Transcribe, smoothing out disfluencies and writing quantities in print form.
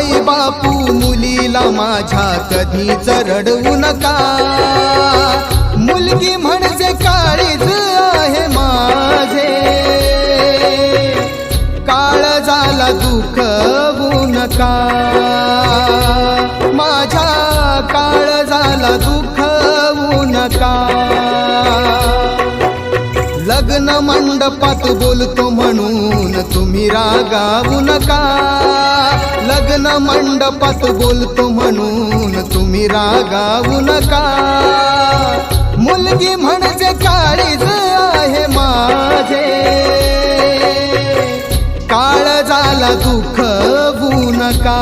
आई बापू मुलीला माझ्या कधीच रडवू नका, मुलगी म्हणजे काळीज आहे माझे, काळजाला दुखवू नका, माझ्या काळजाला दुखवू नका. लग्न मंडपात बोलतो म्हणून तुम्ही रागावू नका, लग्न मंडपात बोलतो म्हणून तुम्ही रागावू नका. मुलगी म्हणजे काळीज आहे माझे, काळजाला दुखवू नका.